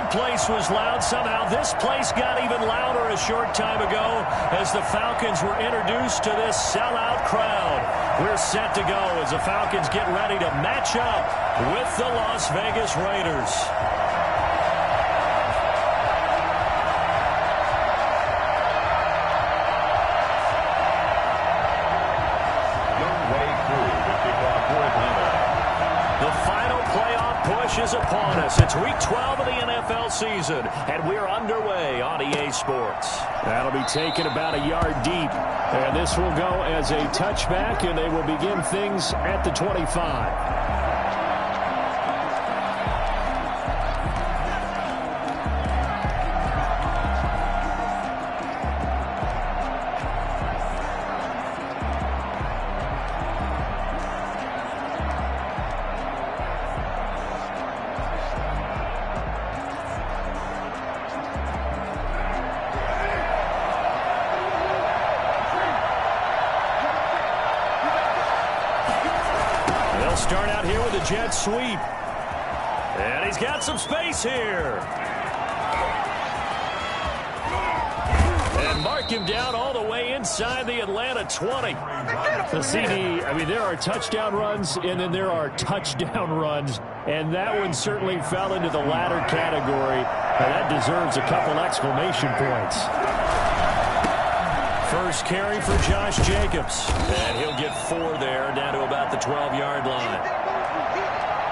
that place was loud. Somehow this place got even louder a short time ago as the Falcons were introduced to this sellout crowd. We're set to go as the Falcons get ready to match up with the Las Vegas Raiders. Is upon us. It's week 12 of the NFL season, and we're underway on EA Sports. That'll be taken about a yard deep, and this will go as a touchback, and they will begin things at the 25. Start out here with a jet sweep. And he's got some space here. And mark him down all the way inside the Atlanta 20. The CD, I mean, there are touchdown runs, and then there are touchdown runs. And that one certainly fell into the latter category. And that deserves a couple exclamation points. First carry for Josh Jacobs. And he'll get 4 there, down to about the 12-yard line.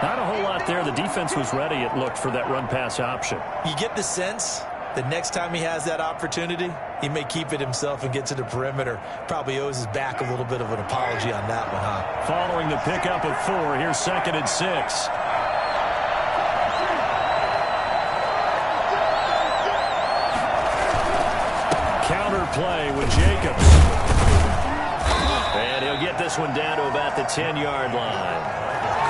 Not a whole lot there. The defense was ready, it looked, for that run-pass option. You get the sense that next time he has that opportunity, he may keep it himself and get to the perimeter. Probably owes his back a little bit of an apology on that one, huh? Following the pickup of 4, here's 2nd and 6. Play with Jacobs. And he'll get this one down to about the 10-yard line.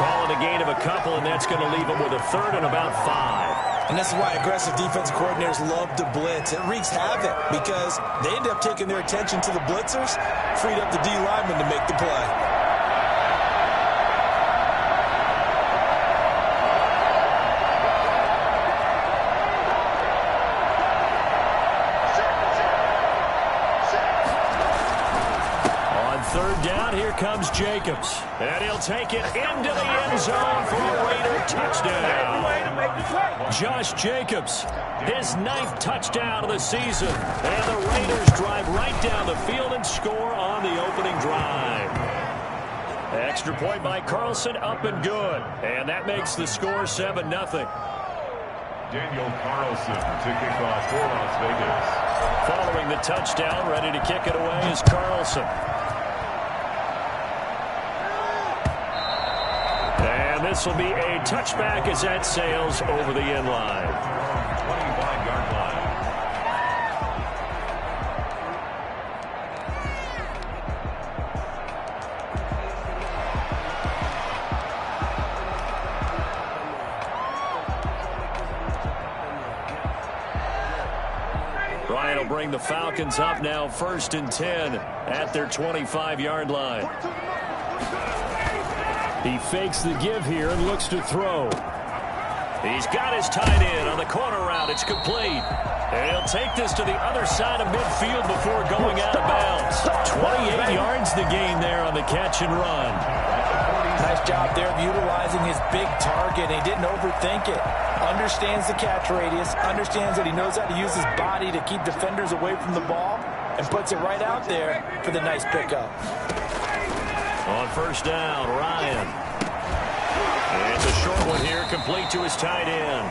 Calling a gain of a couple, and that's going to leave him with a 3rd and about 5. And this is why aggressive defensive coordinators love to blitz. It wreaks havoc because they end up taking their attention to the blitzers, freed up the D lineman to make the play. Third down, here comes Jacobs. And he'll take it into the end zone for a Raider touchdown. Josh Jacobs, his 9th touchdown of the season. And the Raiders drive right down the field and score on the opening drive. Extra point by Carlson, up and good. And that makes the score 7-0. Daniel Carlson to kick off for Las Vegas. Following the touchdown, ready to kick it away is Carlson. This will be a touchback as that sails over the end line. 25-yard line. Ryan will bring the Falcons up now 1st and 10 at their 25-yard line. He fakes the give here and looks to throw. He's got his tight end on the corner route. It's complete. And he'll take this to the other side of midfield before going out of bounds. 28 yards the gain there on the catch and run. Nice job there of utilizing his big target. He didn't overthink it. Understands the catch radius. Understands that he knows how to use his body to keep defenders away from the ball. And puts it right out there for the nice pickup. On 1st down, Ryan. And it's a short one here, complete to his tight end.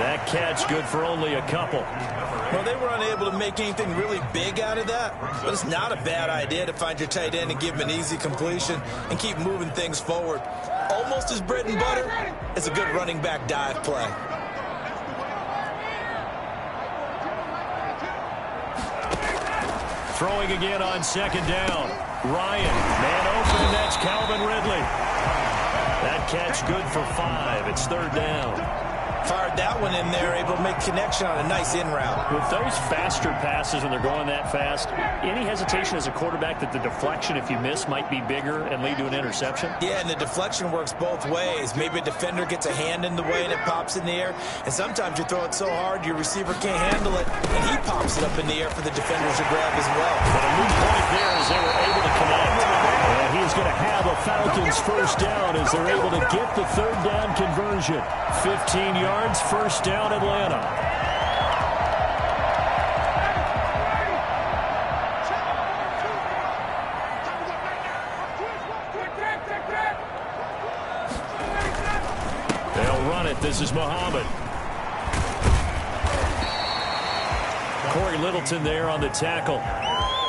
That catch good for only a couple. Well, they were unable to make anything really big out of that, but it's not a bad idea to find your tight end and give him an easy completion and keep moving things forward. Almost as bread and butter as a good running back dive play. Throwing again on 2nd down. Ryan, man open, and that's Calvin Ridley. That catch good for 5. It's 3rd down. Fired that one in there, able to make connection on a nice in route. With those faster passes when they're going that fast, any hesitation as a quarterback that the deflection, if you miss, might be bigger and lead to an interception? Yeah, and the deflection works both ways. Maybe a defender gets a hand in the way and it pops in the air, and sometimes you throw it so hard your receiver can't handle it, and he pops it up in the air for the defenders to grab as well. But a new point there as they were able to connect. And he's going to have a Falcons first down as they're able to get the third down conversion. 15 yards, first down, Atlanta. They'll run it. This is Muhammad. Corey Littleton there on the tackle.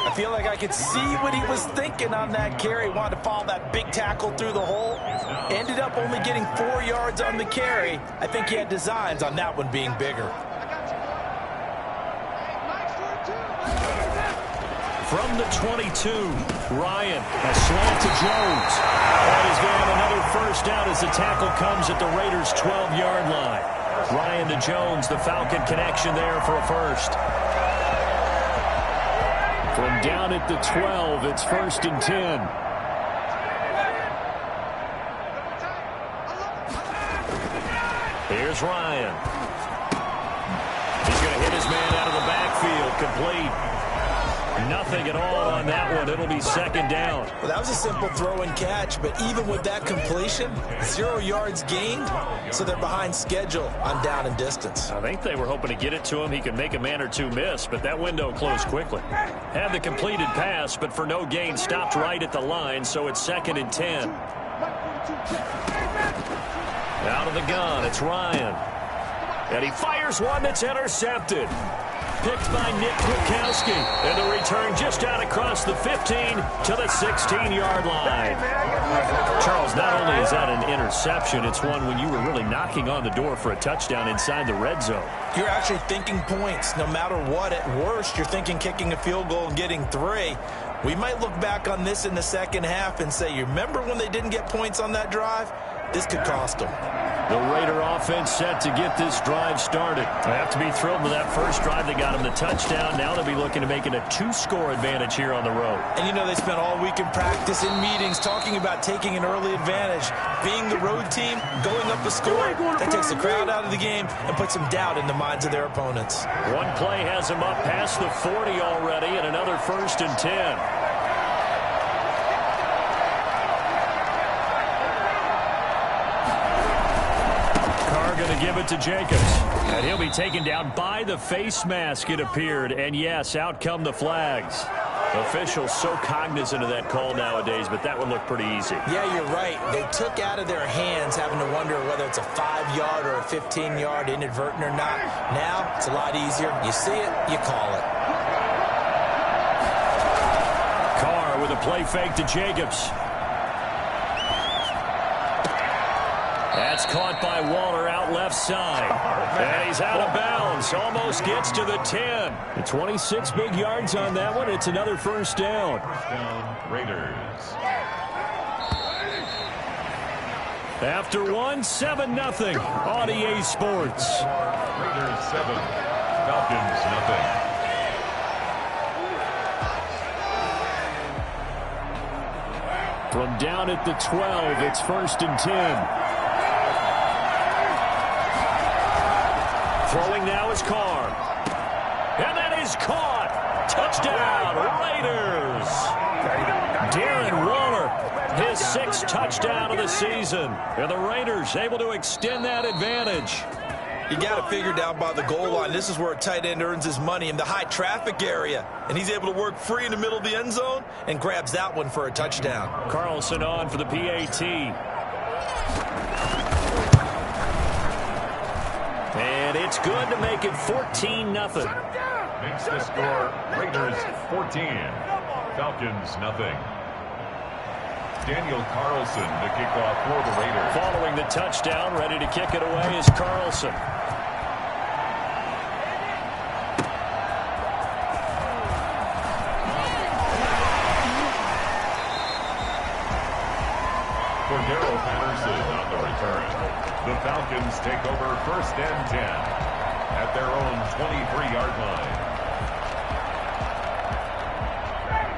I feel like I could see what he was thinking on that carry. Wanted to follow that big tackle through the hole. Ended up only getting 4 yards on the carry. I think he had designs on that one being bigger. From the 22, Ryan, a slant to Jones. And he's going to have another first down as the tackle comes at the Raiders' 12-yard line. Ryan to Jones, the Falcon connection there for a first. From down at the 12, it's first and 10. Here's Ryan. He's going to hit his man out of the backfield, complete. Nothing at all on that one. It'll be second down. Well, that was a simple throw and catch, but even with that completion, 0 yards gained, so they're behind schedule on down and distance. I think they were hoping to get it to him. He could make a man or two miss, but that window closed quickly. Had the completed pass, but for no gain, stopped right at the line, so it's second and 10. Out of the gun, it's Ryan. And he fires one that's intercepted. Picked by Nick Kwiatkowski. And the return just out across the 15 to the 16-yard line. Charles, not only is that an interception, it's one when you were really knocking on the door for a touchdown inside the red zone. You're actually thinking points. No matter what, at worst, you're thinking kicking a field goal and getting 3. We might look back on this in the second half and say, you remember when they didn't get points on that drive? This could cost them. The Raider offense set to get this drive started. They have to be thrilled with that first drive. They got him the touchdown. Now they'll be looking to make it a 2-score advantage here on the road. And you know, they spent all week in practice, in meetings, talking about taking an early advantage. Being the road team, going up a score, that takes the crowd out of the game and puts some doubt in the minds of their opponents. One play has them up past the 40 already, and another first and 10. Going to give it to Jacobs. And he'll be taken down by the face mask, it appeared. And yes, out come the flags. Officials so cognizant of that call nowadays, but that would look pretty easy. Yeah, you're right. They took out of their hands having to wonder whether it's a 5-yard or a 15-yard inadvertent or not. Now, it's a lot easier. You see it, you call it. Carr with a play fake to Jacobs. That's caught by Waller out left side. And he's out of bounds. Almost gets to the 10. The 26 big yards on that one. It's another first down. First down, Raiders. After one, 7-0 on EA Sports. Raiders 7, Falcons nothing. From down at the 12, it's first and 10. Throwing now is Carr. And that is caught. Touchdown, Raiders. Darren Waller, his 6th touchdown of the season. And the Raiders able to extend that advantage. You got to figure down by the goal line. This is where a tight end earns his money in the high traffic area. And he's able to work free in the middle of the end zone and grabs that one for a touchdown. Carlson on for the PAT. And it's good to make it 14-0. Makes the score Raiders 14, Falcons nothing. Daniel Carlson to kick off for the Raiders. Following the touchdown, ready to kick it away is Carlson. For Darrell Patterson on the return. The Falcons take over 1st and 10 at their own 23-yard line.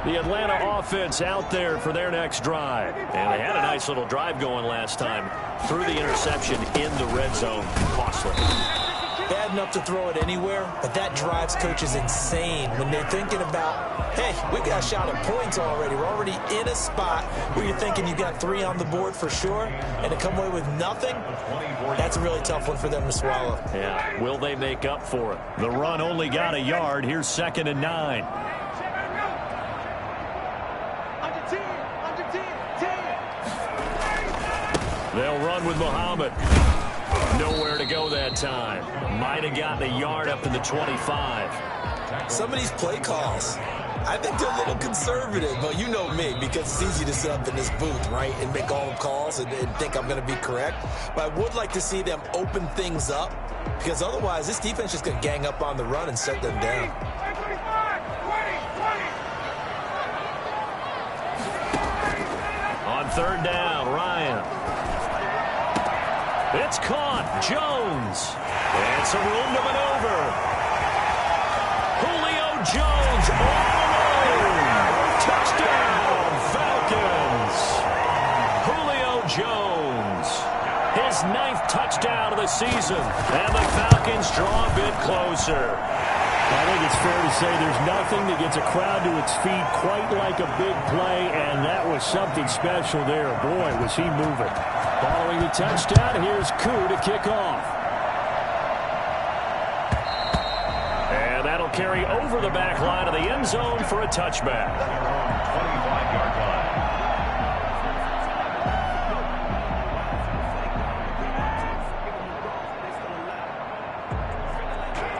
The Atlanta offense out there for their next drive. And they had a nice little drive going last time. Threw the interception in the red zone. Costly. Bad enough to throw it anywhere, but that drives coaches insane when they're thinking about, hey, we got a shot at points already. We're already in a spot where you're thinking you got 3 on the board for sure, and to come away with nothing, that's a really tough one for them to swallow. Yeah, will they make up for it? The run only got a yard. Here's 2nd and 9. They'll run with Muhammad. Nowhere to go that time. Might have gotten a yard up to the 25. Some of these play calls, I think they're a little conservative, but you know me, because it's easy to sit up in this booth, right, and make all the calls and think I'm going to be correct. But I would like to see them open things up, because otherwise this defense is going to gang up on the run and shut them down. On 3rd down, Ryan. It's caught. Jones. And some room to maneuver. Julio Jones all alone. Touchdown, Falcons. Julio Jones. His 9th touchdown of the season. And the Falcons draw a bit closer. I think it's fair to say there's nothing that gets a crowd to its feet quite like a big play, and that was something special there. Boy, was he moving. Following the touchdown, here's Koo to kick off. And that'll carry over the back line of the end zone for a touchback. 25-yard line.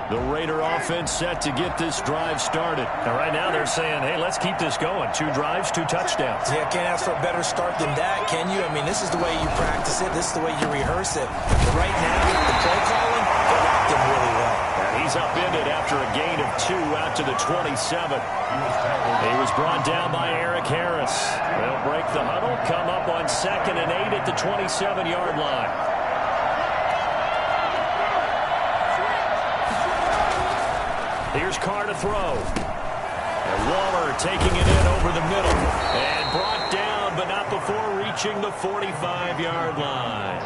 The Raider offense set to get this drive started. And right now they're saying, hey, let's keep this going. 2 drives, 2 touchdowns. Yeah, can't ask for a better start than that, can you? I mean, this is the way you practice it. This is the way you rehearse it. But right now, the play calling, they're locked in really well. And he's upended after a gain of 2 out to the 27. He was brought down by Eric Harris. They'll break the huddle, come up on 2nd and 8 at the 27-yard line. Here's Carr to throw. And Waller taking it in over the middle. And brought down, but not before reaching the 45-yard line.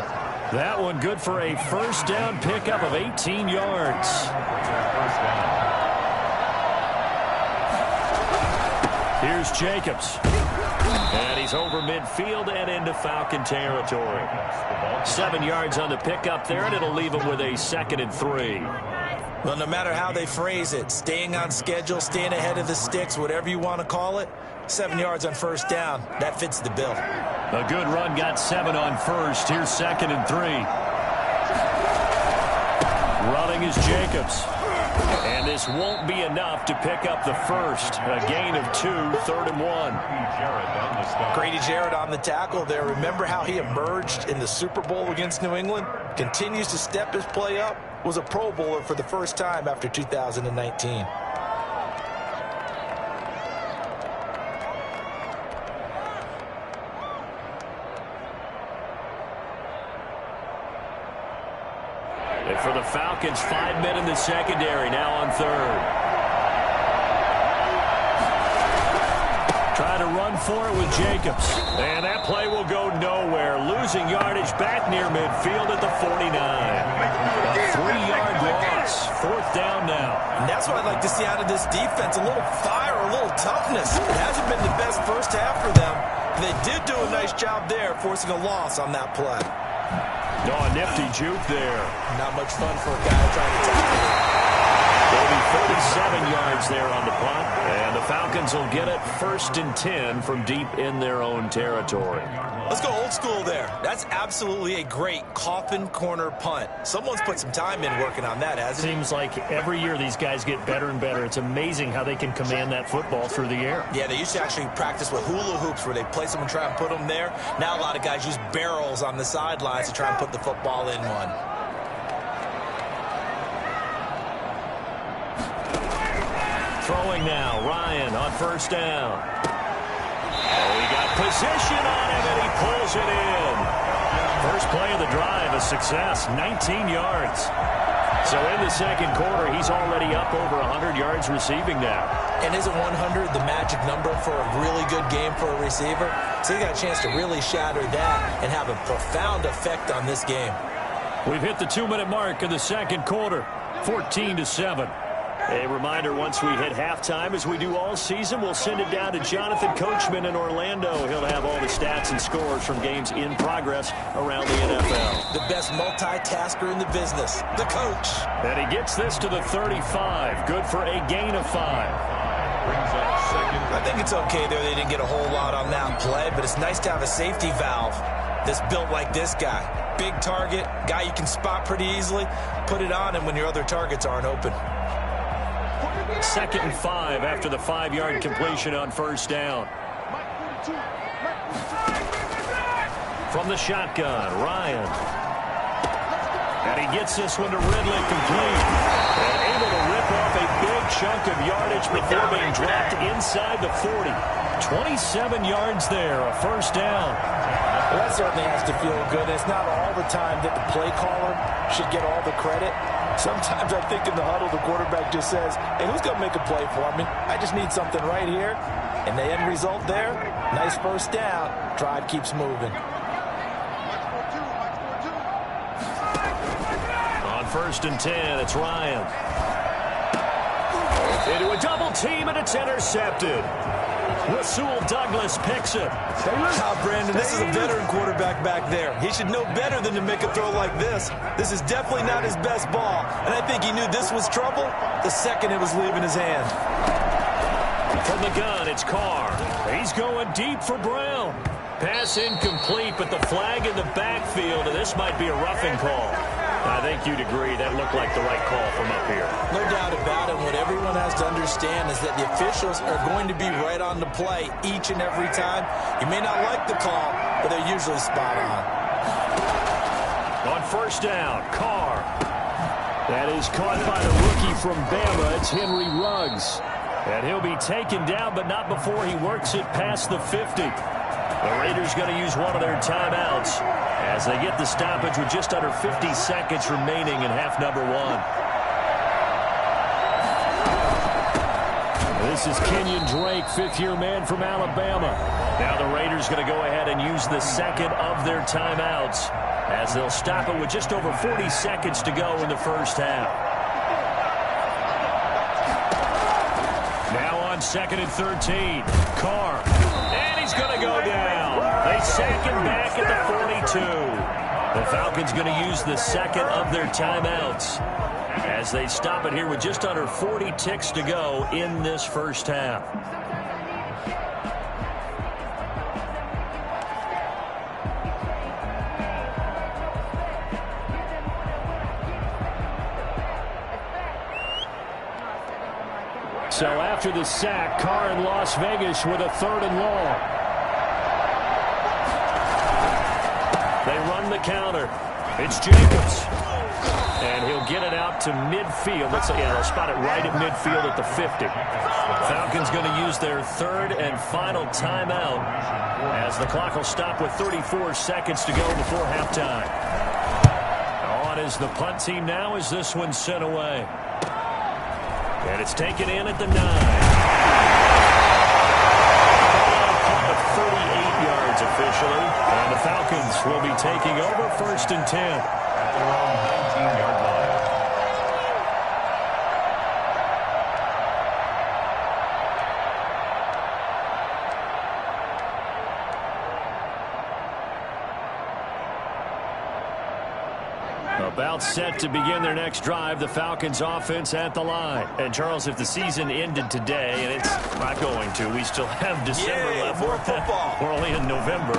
That one good for a 1st down pickup of 18 yards. Here's Jacobs. And he's over midfield and into Falcon territory. 7 yards on the pickup there, and it'll leave him with a 2nd and 3. Well, no matter how they phrase it, staying on schedule, staying ahead of the sticks, whatever you want to call it, 7 yards on 1st down, that fits the bill. A good run got 7 on 1st. Here's 2nd and 3. Running is Jacobs. And this won't be enough to pick up the 1st. A gain of 2, 3rd and 1. Grady Jarrett on the tackle there. Remember how he emerged in the Super Bowl against New England? Continues to step his play up. Was a Pro Bowler for the first time after 2019. And for the Falcons, 5 men in the secondary, now on 3rd. Try to run for it with Jacobs. And that play will go nowhere. Losing yardage back near midfield at the 49. A 3-yard loss. 4th down now. And that's what I'd like to see out of this defense. A little fire, a little toughness. It hasn't been the best first half for them. They did do a nice job there, forcing a loss on that play. No, a nifty juke there. Not much fun for a guy trying to tackle it. There'll be 37 yards there on the punt, and the Falcons will get it 1st and 10 from deep in their own territory. Let's go old school there. That's absolutely a great coffin corner punt. Someone's put some time in working on that, hasn't he? Seems like every year these guys get better and better. It's amazing how they can command that football through the air. Yeah, they used to actually practice with hula hoops where they place them and try and put them there. Now a lot of guys use barrels on the sidelines to try and put the football in one. Throwing now, Ryan on 1st down. Oh, he got position on him, and he pulls it in. First play of the drive, a success, 19 yards. So in the second quarter, he's already up over 100 yards receiving now. And isn't 100 the magic number for a really good game for a receiver? So he got a chance to really shatter that and have a profound effect on this game. We've hit the 2-minute mark in the second quarter, 14-7. A reminder, once we hit halftime, as we do all season, we'll send it down to Jonathan Coachman in Orlando. He'll have all the stats and scores from games in progress around the NFL. The best multitasker in the business, the coach. And he gets this to the 35. Good for a gain of 5. Brings up second. I think it's okay there. They didn't get a whole lot on that play, but it's nice to have a safety valve that's built like this guy. Big target, guy you can spot pretty easily. Put it on him when your other targets aren't open. 2nd and 5 after the 5-yard completion on first down. From the shotgun, Ryan. And he gets this one to Ridley complete. And able to rip off a big chunk of yardage before being dropped inside the 40. 27 yards there, a first down. Well, that certainly has to feel good. It's not all the time that the play caller should get all the credit. Sometimes I think in the huddle, the quarterback just says, hey, who's going to make a play for me? I just need something right here. And the end result there, nice first down. Drive keeps moving. On 1st and 10, it's Ryan. Into a double team, and it's intercepted. Rasul Douglas picks it. Brandon, this is a veteran quarterback back there. He should know better than to make a throw like this. This is definitely not his best ball, and I think he knew this was trouble the second it was leaving his hand. From the gun, it's Carr. He's going deep for Brown. Pass incomplete, but the flag in the backfield, and this might be a roughing call. I think you'd agree that looked like the right call from up here. No doubt about it. What everyone has to understand is that the officials are going to be right on the play each and every time. You may not like the call, but they're usually spot on. On first down, Carr. That is caught by the rookie from Bama. It's Henry Ruggs. And he'll be taken down, but not before he works it past the 50. The Raiders going to use one of their timeouts as they get the stoppage with just under 50 seconds remaining in half number 1. This is Kenyon Drake, 5th-year man from Alabama. Now the Raiders going to go ahead and use the second of their timeouts as they'll stop it with just over 40 seconds to go in the first half. Now on 2nd and 13, Carr. And he's going to go down. They sack him back at the 42. The Falcons going to use the second of their timeouts as they stop it here with just under 40 ticks to go in this first half. So after the sack, Carr in Las Vegas with a 3rd and long. They run the counter. It's Jacobs. And he'll get it out to midfield. They'll spot it right at midfield at the 50. Falcons going to use their 3rd and final timeout as the clock will stop with 34 seconds to go before halftime. On is the punt team now as this one's sent away. And it's taken in at the 9. 38 yards officially. And the Falcons will be taking over 1st and 10. At their own 19-yard line. About set to begin their next drive, the Falcons offense at the line. And Charles, if the season ended today, and it's not going to, we still have December left. More football. We're only in November.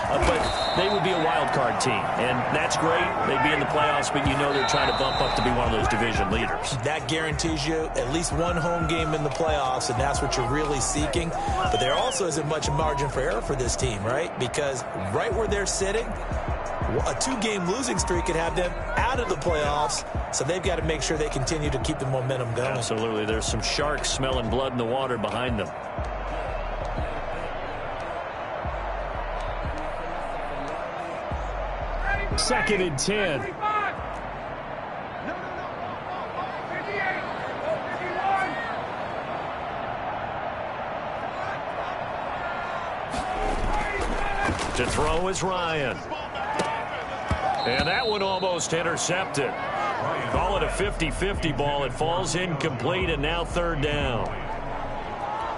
But they would be a wild card team. And that's great. They'd be in the playoffs, but you know they're trying to bump up to be one of those division leaders. That guarantees you at least one home game in the playoffs, and that's what you're really seeking. But there also isn't much margin for error for this team, right? Because right where they're sitting, a 2-game losing streak could have them out of the playoffs, so they've got to make sure they continue to keep the momentum going. Absolutely. There's some sharks smelling blood in the water behind them. 2nd and 10. To throw is Ryan. And that one almost intercepted. Call it a 50-50 ball. It falls incomplete, and now 3rd down.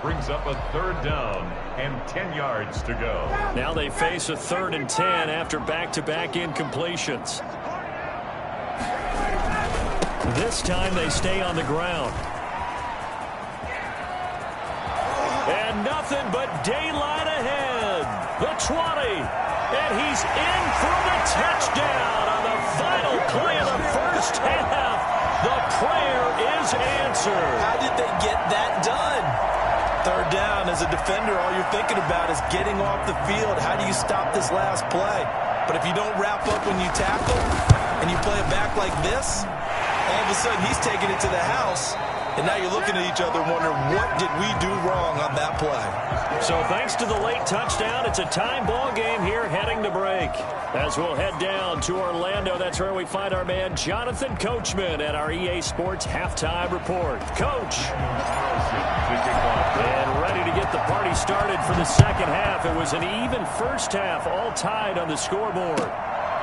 Brings up a 3rd down and 10 yards to go. Now they face a 3rd and 10 after back-to-back incompletions. This time they stay on the ground. And nothing but daylight ahead. The 20. And he's in for the touchdown on the final play of the first half. The prayer is answered. How did they get that done? 3rd down, as a defender, all you're thinking about is getting off the field. How do you stop this last play? But if you don't wrap up when you tackle and you play it back like this, all of a sudden he's taking it to the house. And now you're looking at each other wondering, what did we do wrong on that play? So thanks to the late touchdown, it's a time ball game here heading to break. As we'll head down to Orlando, that's where we find our man Jonathan Coachman at our EA Sports Halftime Report. Coach. And ready to get the party started for the second half. It was an even first half, all tied on the scoreboard.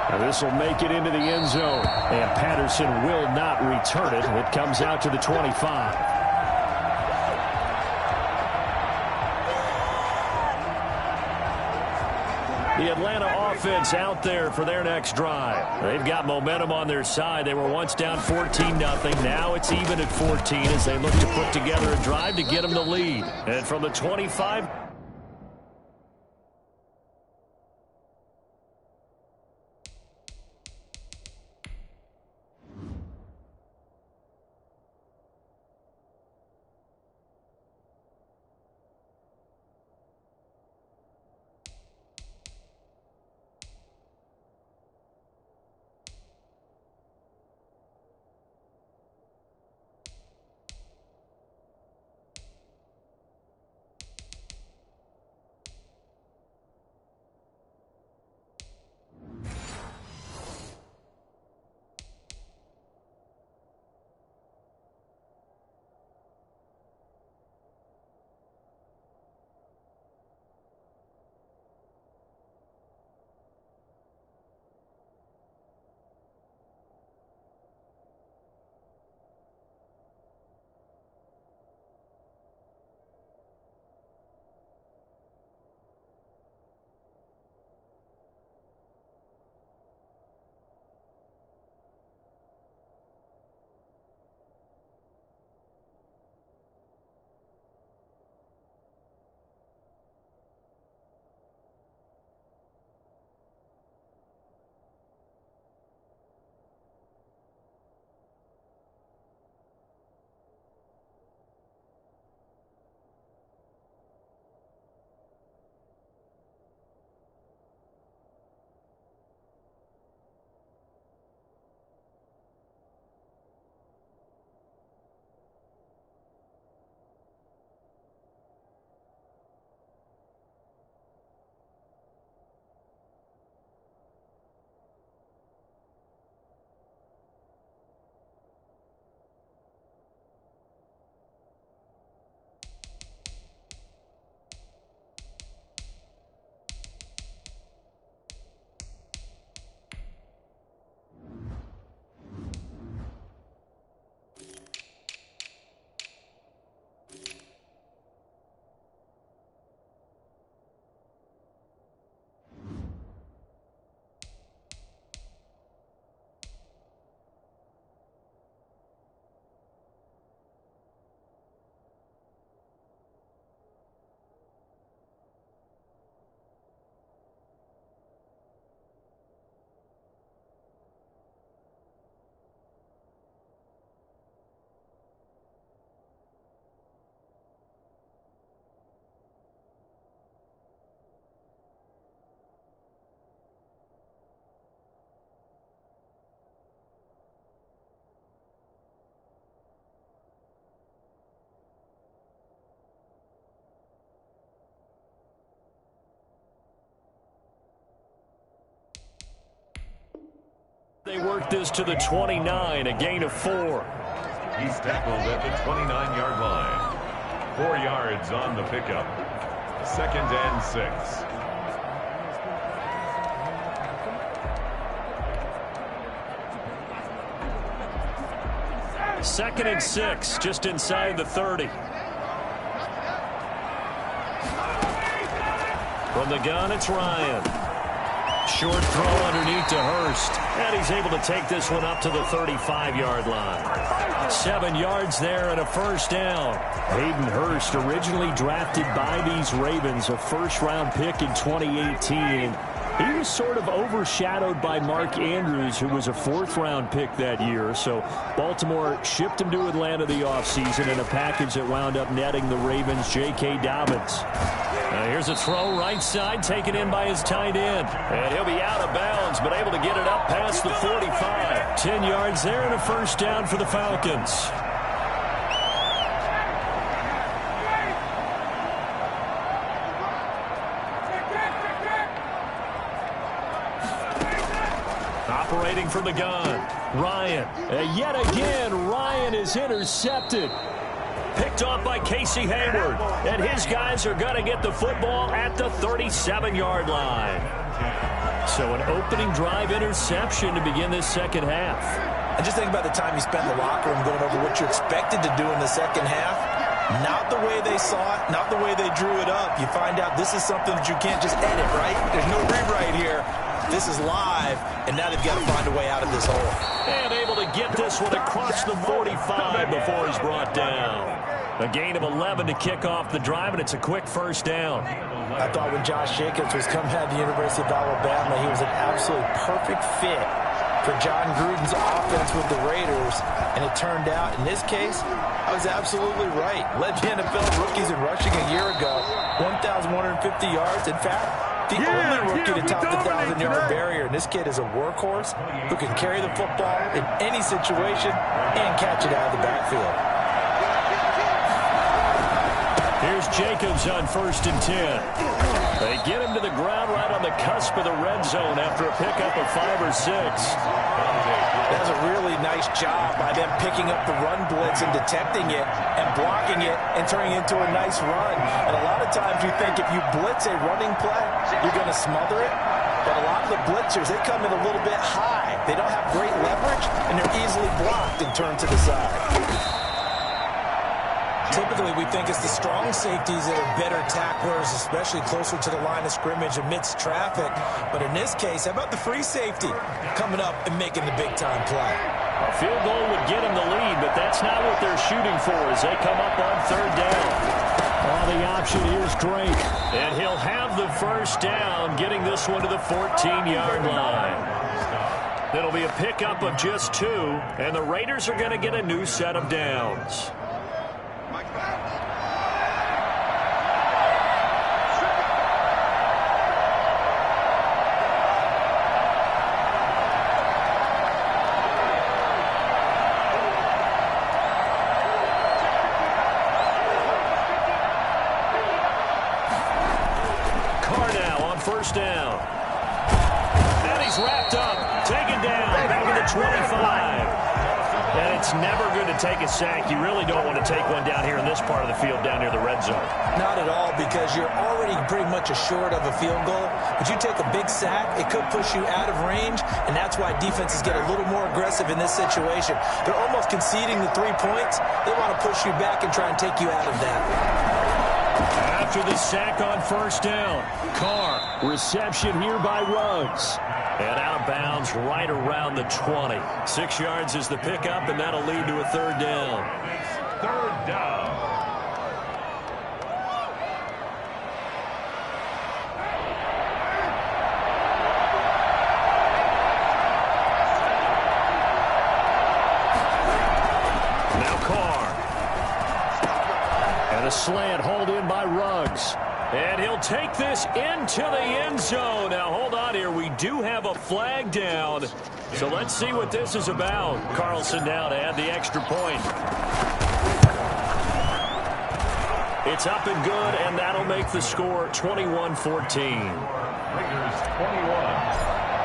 Now this will make it into the end zone, and Patterson will not return it. It comes out to the 25. The Atlanta offense out there for their next drive. They've got momentum on their side. They were once down 14-0. Now it's even at 14 as they look to put together a drive to get them the lead. And from the 25... They work this to the 29, a gain of 4. He's tackled at the 29-yard line. 4 yards on the pickup. 2nd and 6. Second and 6, just inside the 30. From the gun, it's Ryan. Short throw underneath to Hurst. And he's able to take this one up to the 35-yard line. 7 yards there and a first down. Hayden Hurst, originally drafted by these Ravens, a first-round pick in 2018. He was sort of overshadowed by Mark Andrews, who was a 4th-round pick that year. So Baltimore shipped him to Atlanta the offseason in a package that wound up netting the Ravens J.K. Dobbins. Here's a throw right side, taken in by his tight end. And he'll be out of bounds, but able to get it up past the 45. 10 yards there and a first down for the Falcons. Operating from the gun, Ryan. Yet again, Ryan is intercepted. Picked off by Casey Hayward. And his guys are going to get the football at the 37-yard line. So an opening drive interception to begin this second half. And just think about the time you spent in the locker room going over what you expected to do in the second half. Not the way they saw it, not the way they drew it up. You find out this is something that you can't just edit, right? There's no rewrite here. This is live, and now they've got to find a way out of this hole. And able to get this one across the 45 before he's brought down. A gain of 11 to kick off the drive, and it's a quick first down. I thought when Josh Jacobs was coming out of the University of Alabama, he was an absolutely perfect fit for John Gruden's offense with the Raiders. And it turned out, in this case, I was absolutely right. Led the NFL rookies in rushing a year ago, 1,150 yards. In fact, the only rookie to top the 1,000-yard barrier. And this kid is a workhorse who can carry the football in any situation and catch it out of the backfield. Here's Jacobs on 1st and 10. They get him to the ground right on the cusp of the red zone after a pickup of 5 or 6. That's a really nice job by them picking up the run blitz and detecting it and blocking it and turning it into a nice run. And a lot of times you think if you blitz a running play, you're going to smother it. But a lot of the blitzers, they come in a little bit high. They don't have great leverage, and they're easily blocked and turned to the side. Typically, we think it's the strong safeties that are better tacklers, especially closer to the line of scrimmage amidst traffic. But in this case, how about the free safety coming up and making the big-time play? A field goal would get him the lead, but that's not what they're shooting for as they come up on 3rd down. The option here's Drake. And he'll have the first down, getting this one to the 14-yard line. It'll be a pickup of just 2, and the Raiders are going to get a new set of downs. First down. And he's wrapped up, taken down, back at the 25. And it's never good to take a sack. You really don't want to take one down here in this part of the field, down near the red zone. Not at all, because you're already pretty much assured of a field goal. But you take a big sack, it could push you out of range, and that's why defenses get a little more aggressive in this situation. They're almost conceding the 3 points. They want to push you back and try and take you out of that. After the sack on first down, Carr. Reception here by Ruggs. And out of bounds right around the 20. 6 yards is the pickup, and that'll lead to a 3rd down. 3rd down. Now Carr. And a slant hauled in by Ruggs. And he'll take this into the end zone. Now, hold on here. We do have a flag down. So let's see what this is about. Carlson now to add the extra point. It's up and good, and that'll make the score 21-14. Raiders 21,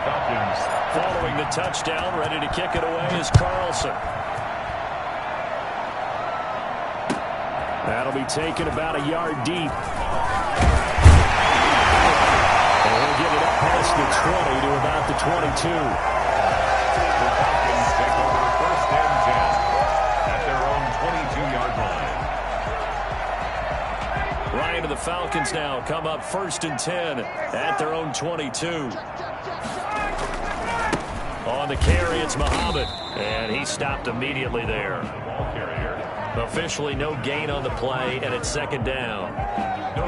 Falcons. Following the touchdown, ready to kick it away is Carlson. That'll be taken about a yard deep. And he'll get it up past the 20 to about the 22. The Falcons take over first and 10 at their own 22-yard line. Ryan and the Falcons now come up first and 10 at their own 22. On the carry, it's Muhammad, and he stopped immediately there. Ball carrier. Officially no gain on the play, and it's second down.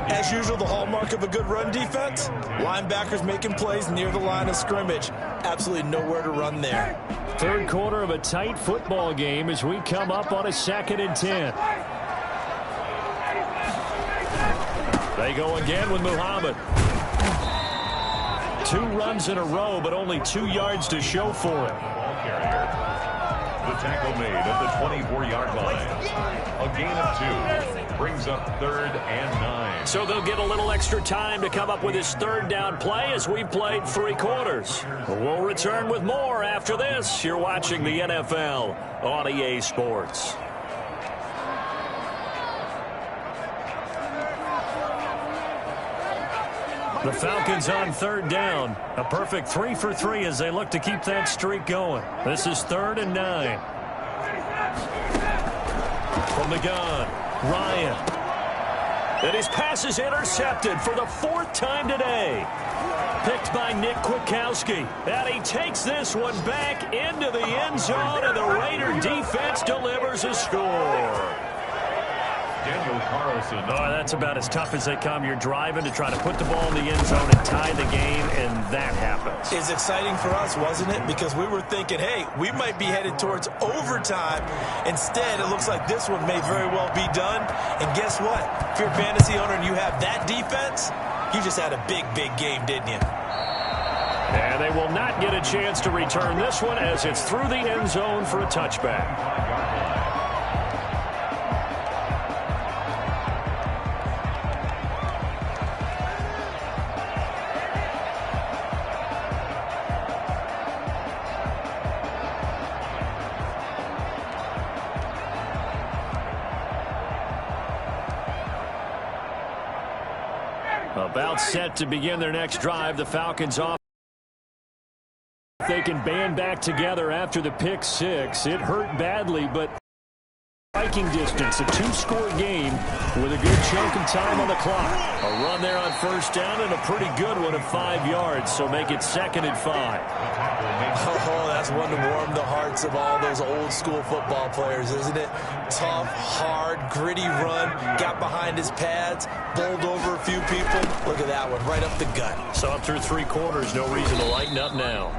As usual, the hallmark of a good run defense, linebackers making plays near the line of scrimmage. Absolutely nowhere to run there. Third quarter of a tight football game as we come up on a second and 10. They go again with Muhammad. 2 runs in a row, but only 2 yards to show for it. Ball carrier. The tackle made at the 24-yard line. A gain of 2 brings up third and 9. So they'll get a little extra time to come up with his third down play as we've played 3 quarters. We'll return with more after this. You're watching the NFL on EA Sports. The Falcons on third down. A perfect 3 for 3 as they look to keep that streak going. This is third and 9. From the gun, Ryan. And his pass is intercepted for the 4th time today. Picked by Nick Kwiatkowski. And he takes this one back into the end zone, and the Raider defense delivers a score. Daniel Carlson. Oh, that's about as tough as they come. You're driving to try to put the ball in the end zone and tie the game, and that happens. It's exciting for us, wasn't it? Because we were thinking, hey, we might be headed towards overtime. Instead, it looks like this one may very well be done. And guess what? If you're a fantasy owner and you have that defense, you just had a big, big game, didn't you? And they will not get a chance to return this one as it's through the end zone for a touchback. About set to begin their next drive. The Falcons off. They can band back together after the pick 6. It hurt badly, but striking distance, a 2-score game with a good chunk of time on the clock. A run there on first down and a pretty good one of 5 yards, so make it 2nd and 5. Oh, that's one to warm the hearts of all those old school football players, isn't it? Tough, hard, gritty run, got behind his pads, bowled over a few people. Look at that one, right up the gut. So up through 3 quarters, no reason to lighten up now.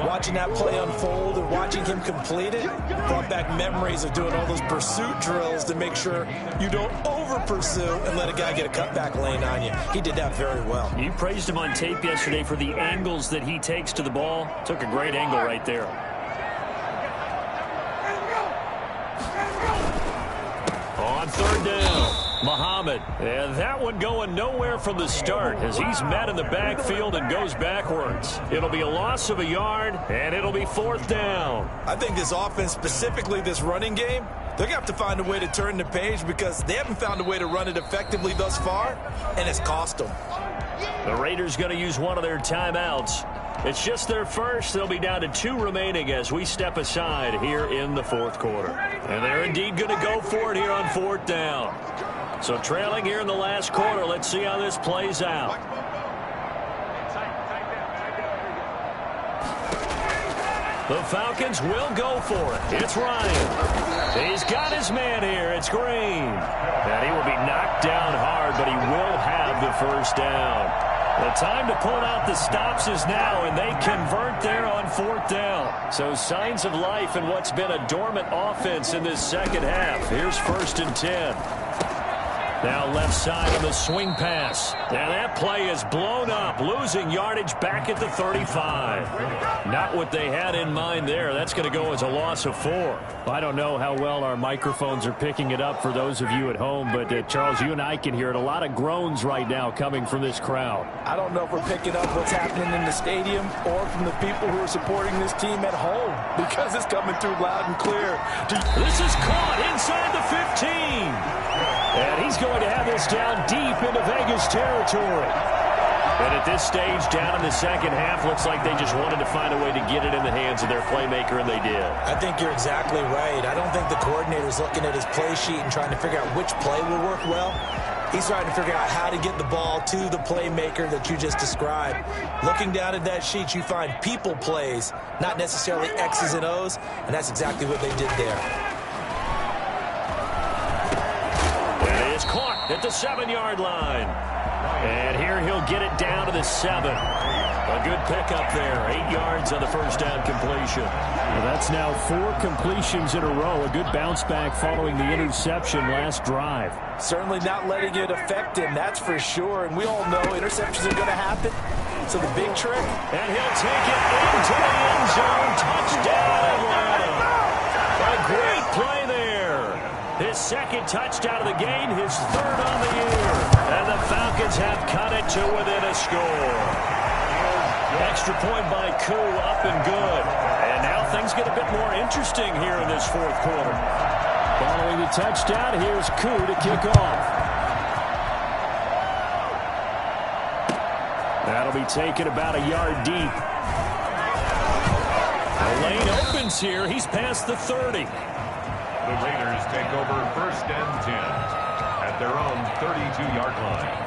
Watching that play unfold and watching him complete it brought back memories of doing all those pursuit drills to make sure you don't over-pursue and let a guy get a cutback lane on you. He did that very well. You praised him on tape yesterday for the angles that he takes to the ball. Took a great angle right there. On third down, Muhammad. And that one going nowhere from the start as he's met in the backfield and goes backwards. It'll be a loss of a yard, and it'll be 4th down. I think this offense, specifically this running game, they're going to have to find a way to turn the page because they haven't found a way to run it effectively thus far, and it's cost them. The Raiders going to use one of their timeouts. It's just their first. They'll be down to 2 remaining as we step aside here in the 4th quarter. And they're indeed going to go for it here on 4th down. So trailing here in the last quarter, let's see how this plays out. The Falcons will go for it. It's Ryan. He's got his man here. It's Green. And he will be knocked down hard, but he will have the first down. The time to pull out the stops is now, and they convert there on 4th down. So signs of life in what's been a dormant offense in this second half. Here's 1st and 10. Now left side on the swing pass. Now that play is blown up, losing yardage back at the 35. Not what they had in mind there. That's going to go as a loss of 4. I don't know how well our microphones are picking it up for those of you at home, but Charles, you and I can hear it. A lot of groans right now coming from this crowd. I don't know if we're picking up what's happening in the stadium or from the people who are supporting this team at home, because it's coming through loud and clear. This is caught inside the 15. And he's going to have this down deep into Vegas territory. And at this stage, down in the second half, looks like they just wanted to find a way to get it in the hands of their playmaker, and they did. I think you're exactly right. I don't think the coordinator's looking at his play sheet and trying to figure out which play will work well. He's trying to figure out how to get the ball to the playmaker that you just described. Looking down at that sheet, you find people plays, not necessarily X's and O's, and that's exactly what they did there. Caught at the 7-yard line. And here he'll get it down to the 7. A good pickup there. 8 yards on the first down completion. Well, that's now 4 completions in a row. A good bounce back following the interception last drive. Certainly not letting it affect him, that's for sure. And we all know interceptions are going to happen. So the big trick. And he'll take it into the end zone. Touchdown, Atlanta. A great play there. His second touchdown of the game, his third on the year. And the Falcons have cut it to within a score. Extra point by Koo, up and good. And now things get a bit more interesting here in this fourth quarter. Following the touchdown, here's Koo to kick off. That'll be taken about a yard deep. The lane opens here. He's past the 30. The Raiders take over 1st and 10 at their own 32-yard line.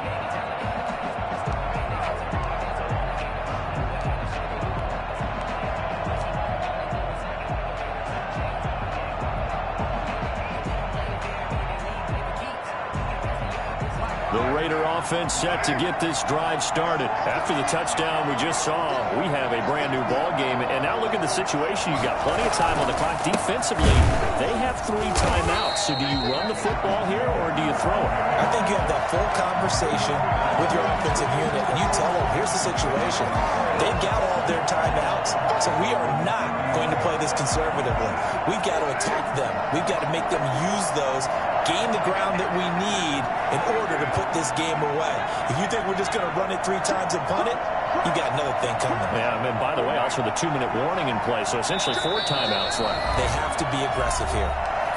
The Raider offense set to get this drive started. After the touchdown we just saw, we have a brand new ball game. And now look at the situation. You've got plenty of time on the clock. Defensively, they have 3 timeouts. So do you run the football here or do you throw it? I think you have that full conversation with your offensive unit, and you tell them, here's the situation. They've got all their timeouts, so we are not going to play this conservatively. We've got to attack them. We've got to make them use those, gain the ground that we need in order to put this game away. If you think we're just going to run it 3 times and punt it, you got another thing coming. Yeah, and by the way, also the 2-minute warning in play, so essentially 4 timeouts left. They have to be aggressive here.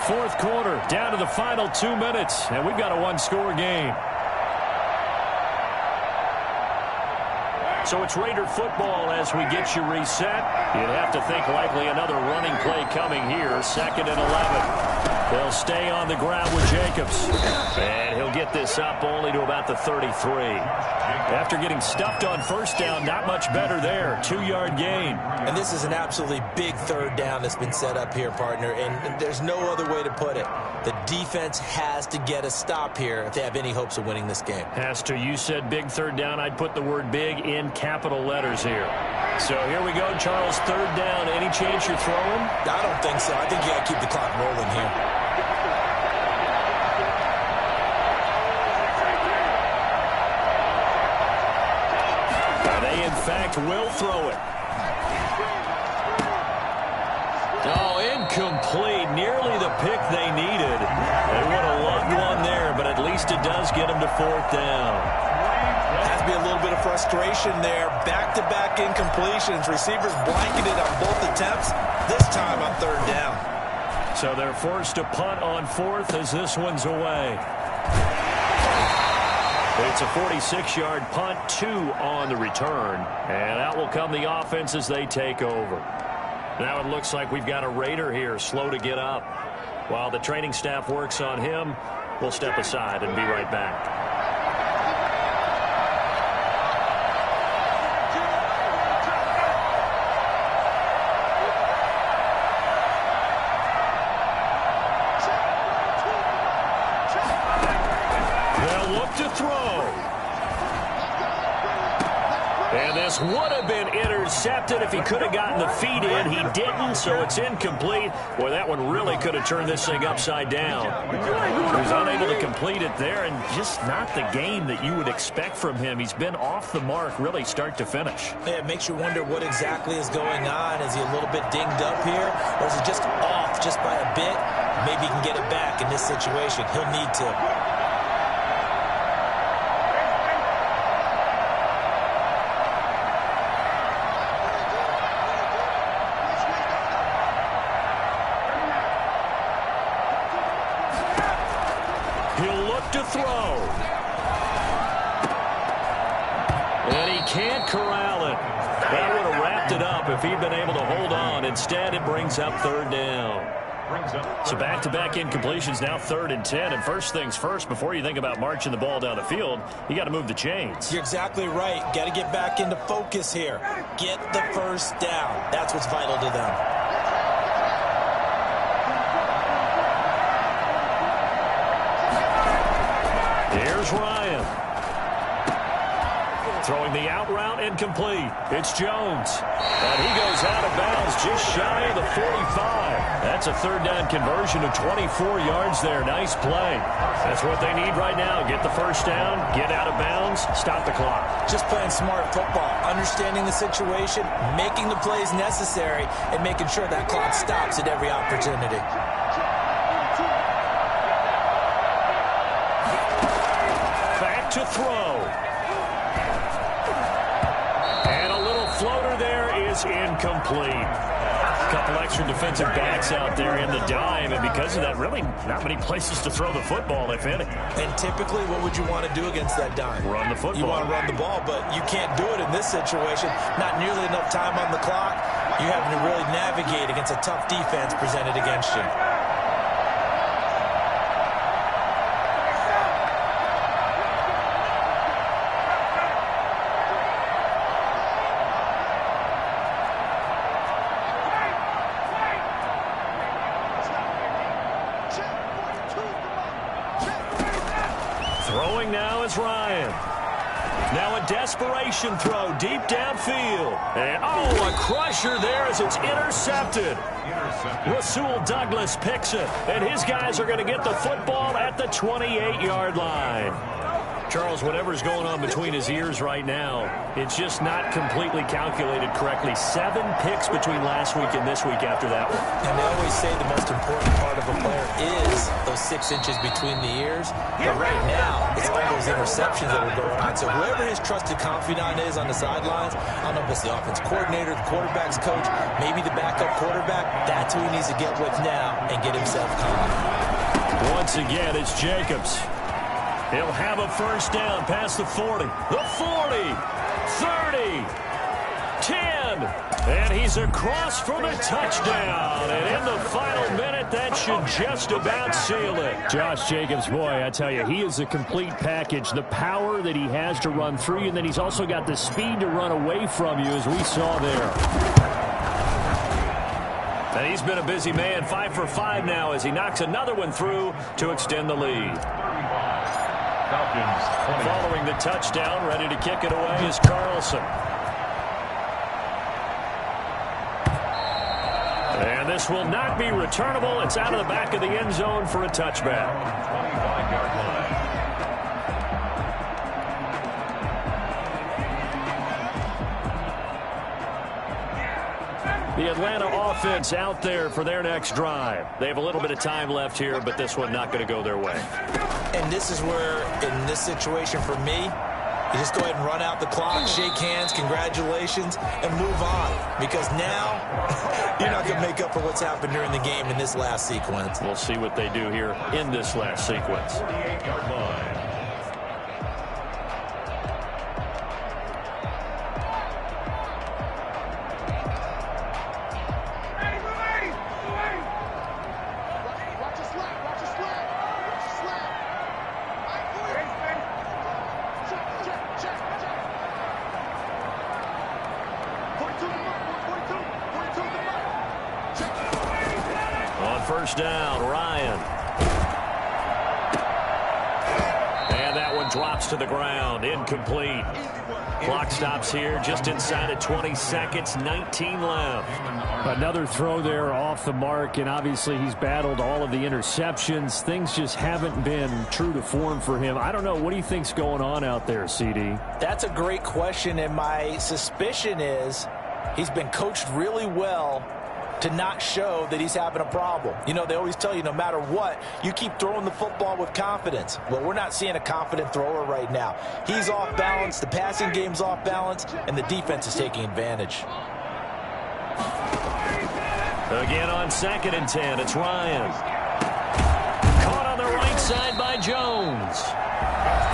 Fourth quarter, down to the final 2 minutes, and we've got a 1-score game. So it's Raider football as we get you reset. You'd have to think likely another running play coming here. 2nd and 11. They'll stay on the ground with Jacobs. And he'll get this up only to about the 33. After getting stuffed on first down, not much better there. 2-yard gain. And this is an absolutely big 3rd down that's been set up here, partner. And there's no other way to put it. The defense has to get a stop here if they have any hopes of winning this game. Has to. You said big 3rd down. I'd put the word big in capital letters here. So here we go, Charles. 3rd down. Any chance you're throwing? I don't think so. I think you got to keep the clock rolling here. They, in fact, will throw it. Oh, incomplete. Nearly the pick they needed. They would have loved one there, but at least it does get them to 4th down. Has to be a little bit of frustration there. Back-to-back incompletions. Receivers blanketed on both attempts. This time on 3rd down. So they're forced to punt on 4th as this one's away. It's a 46-yard punt, 2 on the return. And out will come the offense as they take over. Now it looks like we've got a Raider here, slow to get up. While the training staff works on him, we'll step aside and be right back. And this would have been intercepted if he could have gotten the feet in. He didn't, so it's incomplete. Boy, that one really could have turned this thing upside down. He was unable to complete it there, and just not the game that you would expect from him. He's been off the mark, really, start to finish. Yeah, it makes you wonder what exactly is going on. Is he a little bit dinged up here, or is he just off just by a bit? Maybe he can get it back in this situation. He'll need to. To throw. And he can't corral it. That would have wrapped it up if he'd been able to hold on. Instead, it brings up third down. So back-to-back incompletions, now 3rd and 10. And first things first, before you think about marching the ball down the field, you got to move the chains. You're exactly right. Got to get back into focus here. Get the first down. That's what's vital to them. Here's Ryan. Throwing the out route incomplete. It's Jones. And he goes out of bounds just shy of the 45. That's a 3rd down conversion of 24 yards there. Nice play. That's what they need right now. Get the first down, get out of bounds, stop the clock. Just playing smart football, understanding the situation, making the plays necessary, and making sure that clock stops at every opportunity. To throw. And a little floater there is incomplete. A couple extra defensive backs out there in the dime, and because of that, really not many places to throw the football, if any. And typically, what would you want to do against that dime? Run the football. You want to run the ball, but you can't do it in this situation. Not nearly enough time on the clock. You're having to really navigate against a tough defense presented against you. Throwing now is Ryan. Now a desperation throw deep downfield. And, a crusher there as it's intercepted. Rasul Douglas picks it, and his guys are going to get the football at the 28-yard line. Charles, whatever's going on between his ears right now, it's just not completely calculated correctly. 7 picks between last week and this week after that one. And they always say the most important part of a player is those 6 inches between the ears. But right now, it's all those interceptions that are going on. So whoever his trusted confidant is on the sidelines, I don't know if it's the offense coordinator, the quarterback's coach, maybe the backup quarterback, that's who he needs to get with now and get himself calm. Once again, it's Jacobs. He'll have a first down past the 40, the 40, 30, 10, and he's across for the touchdown. And in the final minute, that should just about seal it. Josh Jacobs, boy, I tell you, he is a complete package. The power that he has to run through you, and then he's also got the speed to run away from you, as we saw there. And he's been a busy man, 5 for 5 now as he knocks another one through to extend the lead. Following the touchdown, ready to kick it away is Carlson. And this will not be returnable. It's out of the back of the end zone for a touchback. 25-yard line. The Atlanta offense out there for their next drive. They have a little bit of time left here, but this one not going to go their way. And this is where, in this situation for me, you just go ahead and run out the clock, shake hands, congratulations, and move on. Because now, you're not going to make up for what's happened during the game in this last sequence. We'll see what they do here in this last sequence. 48-yard line. First down, Ryan. And that one drops to the ground. Incomplete. Clock stops here just inside of 20 seconds. 19 left. Another throw there off the mark, and obviously he's battled all of the interceptions. Things just haven't been true to form for him. I don't know. What do you think's going on out there, CD? That's a great question, and my suspicion is he's been coached really well to not show that he's having a problem. You know, they always tell you no matter what, you keep throwing the football with confidence. Well, we're not seeing a confident thrower right now. He's off balance, the passing game's off balance, and the defense is taking advantage. Again on 2nd and 10, it's Ryan. Caught on the right side by Jones.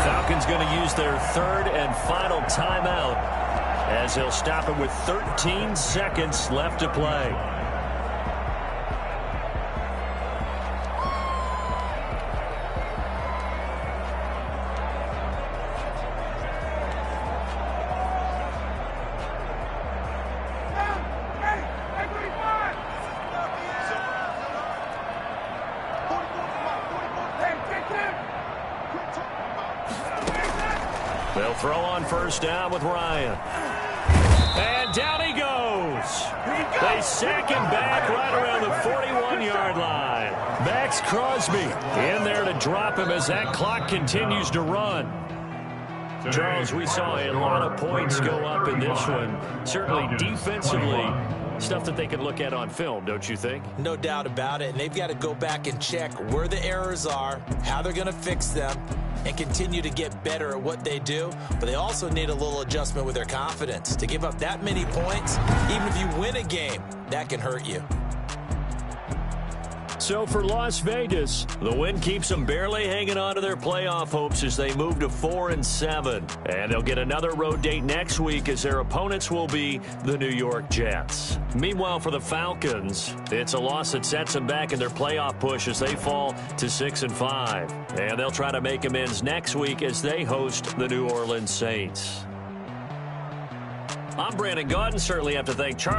Falcons going to use their 3rd and final timeout as they'll stop it with 13 seconds left to play. They'll throw on 1st down with Ryan. And down he goes. They sack him back right around the 41-yard line. Max Crosby in there to drop him as that clock continues to run. Charles, we saw a lot of points go up in this one. Certainly defensively, stuff that they can look at on film, don't you think? No doubt about it, and they've got to go back and check where the errors are, how they're going to fix them, and continue to get better at what they do. But they also need a little adjustment with their confidence. To give up that many points, even if you win a game, that can hurt you. So for Las Vegas, the win keeps them barely hanging on to their playoff hopes as they move to 4-7. And they'll get another road date next week as their opponents will be the New York Jets. Meanwhile, for the Falcons, it's a loss that sets them back in their playoff push as they fall to 6-5. And they'll try to make amends next week as they host the New Orleans Saints. I'm Brandon Gaudin. Certainly have to thank Charles